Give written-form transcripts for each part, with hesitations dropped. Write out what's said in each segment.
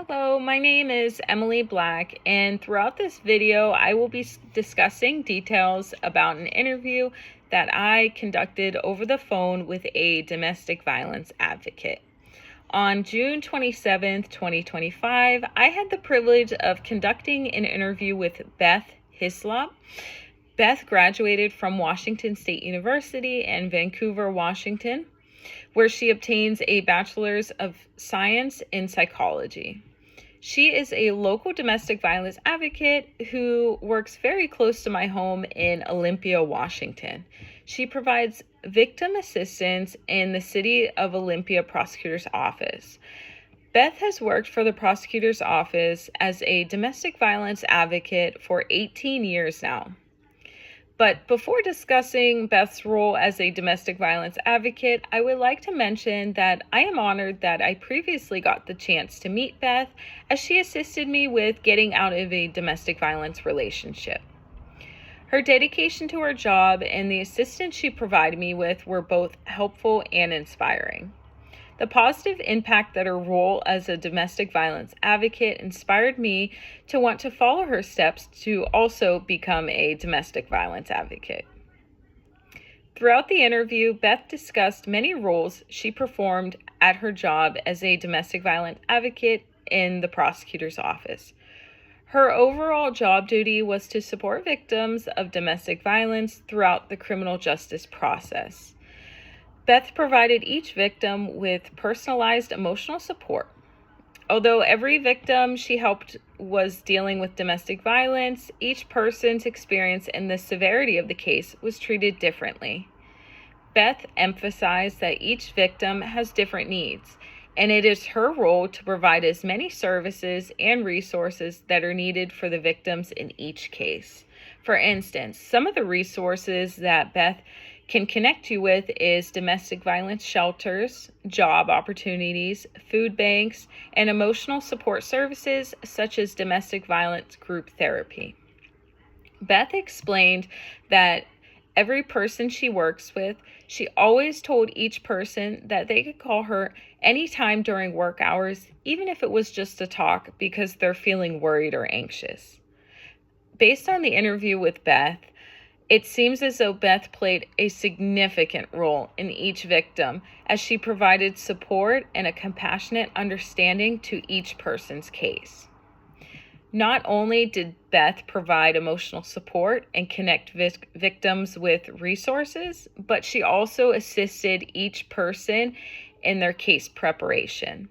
Hello, my name is Emily Black, and throughout this video, I will be discussing details about an interview that I conducted over the phone with a domestic violence advocate. On June 27th, 2025, I had the privilege of conducting an interview with Beth Hislop. Beth graduated from Washington State University in Vancouver, Washington, where she obtains a Bachelor's of Science in Psychology. She is a local domestic violence advocate who works very close to my home in Olympia, Washington. She provides victim assistance in the City of Olympia Prosecutor's Office. Beth has worked for the prosecutor's office as a domestic violence advocate for 18 years now. But before discussing Beth's role as a domestic violence advocate, I would like to mention that I am honored that I previously got the chance to meet Beth as she assisted me with getting out of a domestic violence relationship. Her dedication to her job and the assistance she provided me with were both helpful and inspiring. The positive impact that her role as a domestic violence advocate inspired me to want to follow her steps to also become a domestic violence advocate. Throughout the interview, Beth discussed many roles she performed at her job as a domestic violence advocate in the prosecutor's office. Her overall job duty was to support victims of domestic violence throughout the criminal justice process. Beth provided each victim with personalized emotional support. Although every victim she helped was dealing with domestic violence, each person's experience and the severity of the case was treated differently. Beth emphasized that each victim has different needs, and it is her role to provide as many services and resources that are needed for the victims in each case. For instance, some of the resources that Beth can connect you with is domestic violence shelters, job opportunities, food banks, and emotional support services such as domestic violence group therapy. Beth explained that every person she works with, she always told each person that they could call her anytime during work hours, even if it was just to talk because they're feeling worried or anxious. Based on the interview with Beth, it seems as though Beth played a significant role in each victim as she provided support and a compassionate understanding to each person's case. Not only did Beth provide emotional support and connect victims with resources, but she also assisted each person in their case preparation.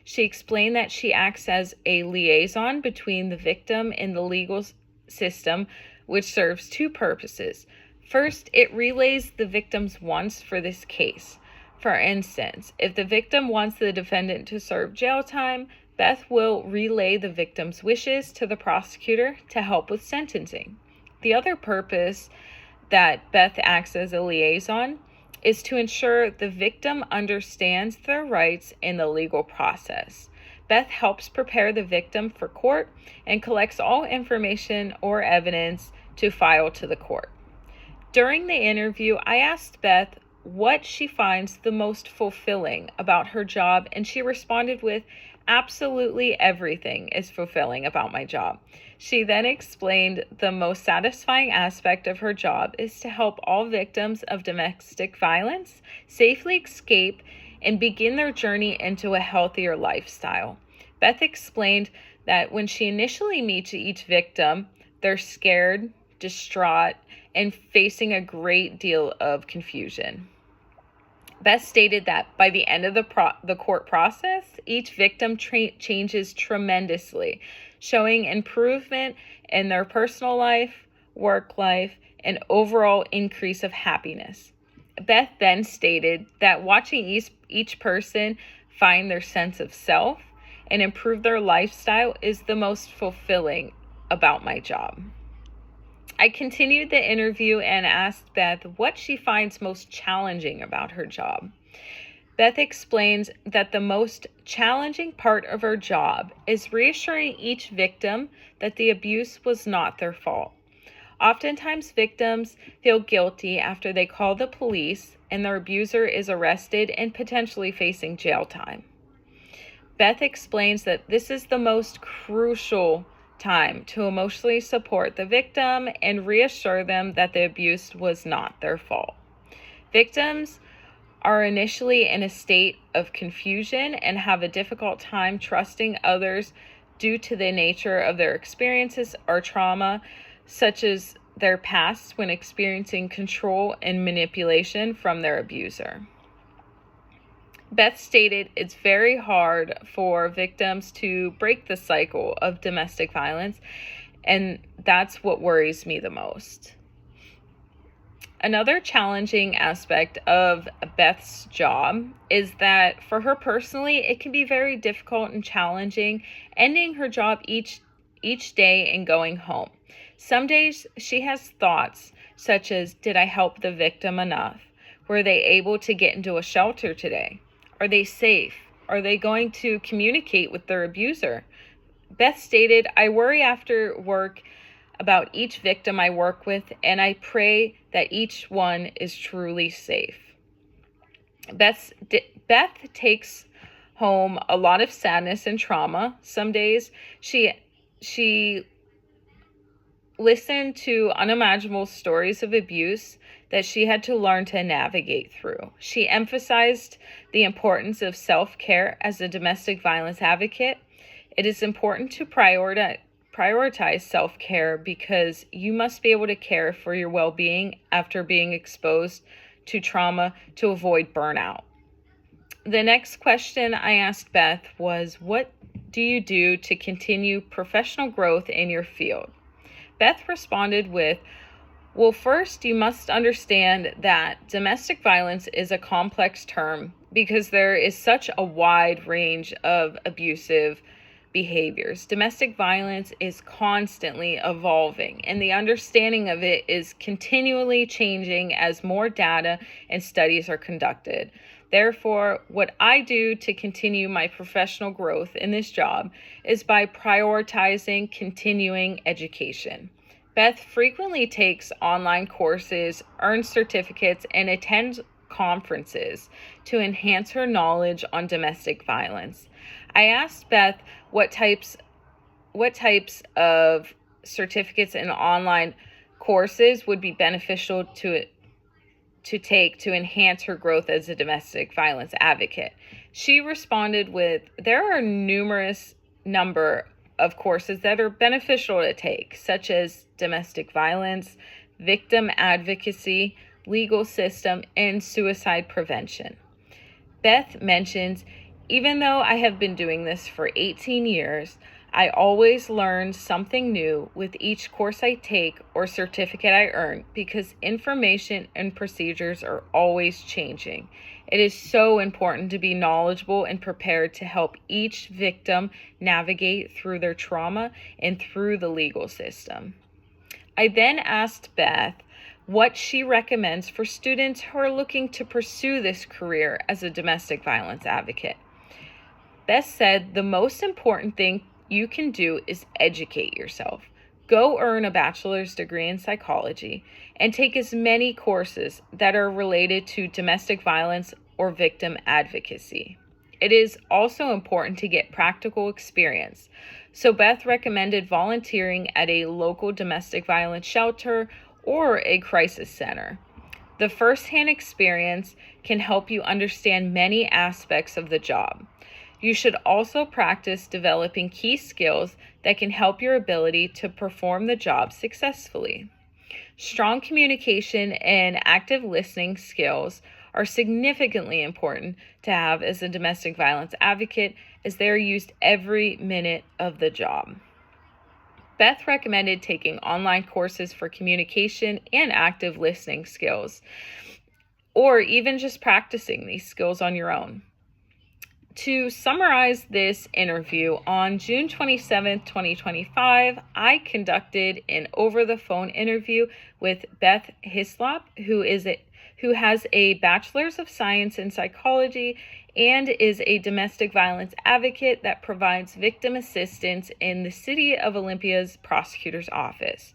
She explained that she acts as a liaison between the victim and the legal system, which serves two purposes. First, it relays the victim's wants for this case. For instance, if the victim wants the defendant to serve jail time, Beth will relay the victim's wishes to the prosecutor to help with sentencing. The other purpose that Beth acts as a liaison is to ensure the victim understands their rights in the legal process. Beth helps prepare the victim for court and collects all information or evidence to file to the court. During the interview, I asked Beth what she finds the most fulfilling about her job, and she responded with, "Absolutely everything is fulfilling about my job." She then explained the most satisfying aspect of her job is to help all victims of domestic violence safely escape and begin their journey into a healthier lifestyle. Beth explained that when she initially meets each victim, they're scared, distraught, and facing a great deal of confusion. Beth stated that by the end of the court process, each victim changes tremendously, showing improvement in their personal life, work life, and overall increase of happiness. Beth then stated that watching each person find their sense of self and improve their lifestyle is the most fulfilling about my job. I continued the interview and asked Beth what she finds most challenging about her job. Beth explains that the most challenging part of her job is reassuring each victim that the abuse was not their fault. Oftentimes, victims feel guilty after they call the police and their abuser is arrested and potentially facing jail time. Beth explains that this is the most crucial time to emotionally support the victim and reassure them that the abuse was not their fault. Victims are initially in a state of confusion and have a difficult time trusting others due to the nature of their experiences or trauma, such as their past when experiencing control and manipulation from their abuser. Beth stated it's very hard for victims to break the cycle of domestic violence, and that's what worries me the most. Another challenging aspect of Beth's job is that for her personally, it can be very difficult and challenging ending her job each day and going home. Some days she has thoughts such as, did I help the victim enough? Were they able to get into a shelter today? Are they safe? Are they going to communicate with their abuser? Beth stated, I worry after work about each victim I work with, and I pray that each one is truly safe. Beth takes home a lot of sadness and trauma. Some days she listened to unimaginable stories of abuse that she had to learn to navigate through. She emphasized the importance of self-care as a domestic violence advocate. It is important to prioritize self-care because you must be able to care for your well-being after being exposed to trauma to avoid burnout. The next question I asked Beth was, what do you do to continue professional growth in your field? Beth responded with, well, first, you must understand that domestic violence is a complex term because there is such a wide range of abusive behaviors. Domestic violence is constantly evolving, and the understanding of it is continually changing as more data and studies are conducted. Therefore, what I do to continue my professional growth in this job is by prioritizing continuing education. Beth frequently takes online courses, earns certificates, and attends conferences to enhance her knowledge on domestic violence. I asked Beth what types of certificates and online courses would be beneficial to take to enhance her growth as a domestic violence advocate. She responded with, there are numerous number of courses that are beneficial to take, such as domestic violence, victim advocacy, legal system, and suicide prevention. Beth mentions, even though I have been doing this for 18 years, I always learn something new with each course I take or certificate I earn because information and procedures are always changing. It is so important to be knowledgeable and prepared to help each victim navigate through their trauma and through the legal system. I then asked Beth what she recommends for students who are looking to pursue this career as a domestic violence advocate. Beth said the most important thing you can do is educate yourself. Go earn a bachelor's degree in psychology and take as many courses that are related to domestic violence or victim advocacy. It is also important to get practical experience. So Beth recommended volunteering at a local domestic violence shelter or a crisis center. The firsthand experience can help you understand many aspects of the job. You should also practice developing key skills that can help your ability to perform the job successfully. Strong communication and active listening skills are significantly important to have as a domestic violence advocate, as they are used every minute of the job. Beth recommended taking online courses for communication and active listening skills, or even just practicing these skills on your own. To summarize this interview, on June 27th, 2025, I conducted an over-the-phone interview with Beth Hislop, who has a Bachelor's of Science in Psychology and is a domestic violence advocate that provides victim assistance in the City of Olympia's prosecutor's office.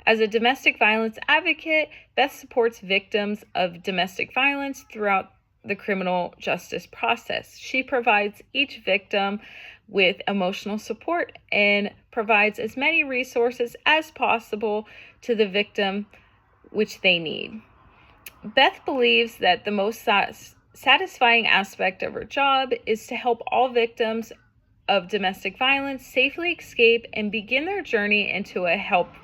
As a domestic violence advocate, Beth supports victims of domestic violence throughout the criminal justice process. She provides each victim with emotional support and provides as many resources as possible to the victim which they need. Beth believes that the most satisfying aspect of her job is to help all victims of domestic violence safely escape and begin their journey into a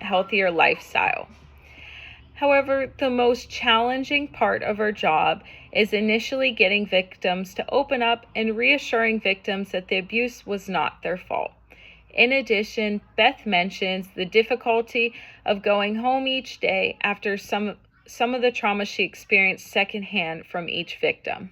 healthier lifestyle. However, the most challenging part of her job is initially getting victims to open up and reassuring victims that the abuse was not their fault. In addition, Beth mentions the difficulty of going home each day after some of the trauma she experienced secondhand from each victim.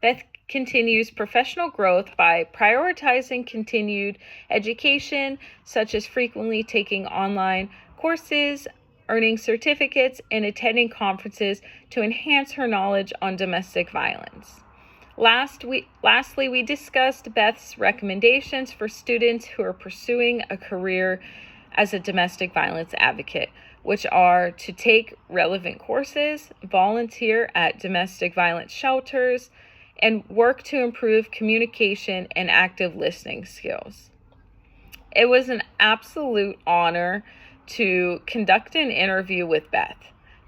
Beth continues professional growth by prioritizing continued education, such as frequently taking online courses, earning certificates, and attending conferences to enhance her knowledge on domestic violence. Lastly, we discussed Beth's recommendations for students who are pursuing a career as a domestic violence advocate, which are to take relevant courses, volunteer at domestic violence shelters, and work to improve communication and active listening skills. It was an absolute honor to conduct an interview with Beth.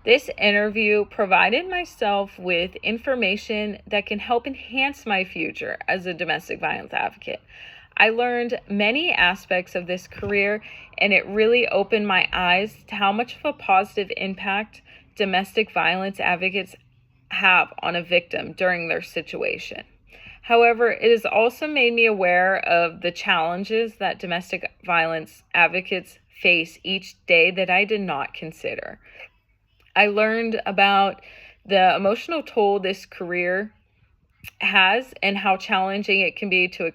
This interview provided myself with information that can help enhance my future as a domestic violence advocate. I learned many aspects of this career, and it really opened my eyes to how much of a positive impact domestic violence advocates have on a victim during their situation. However, it has also made me aware of the challenges that domestic violence advocates face each day that I did not consider. I learned about the emotional toll this career has and how challenging it can be to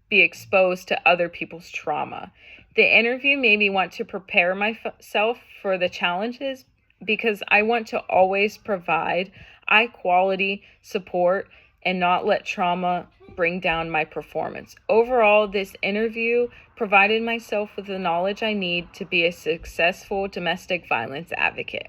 be exposed to other people's trauma. The interview made me want to prepare myself for the challenges because I want to always provide high quality support and not let trauma bring down my performance. Overall, this interview provided myself with the knowledge I need to be a successful domestic violence advocate.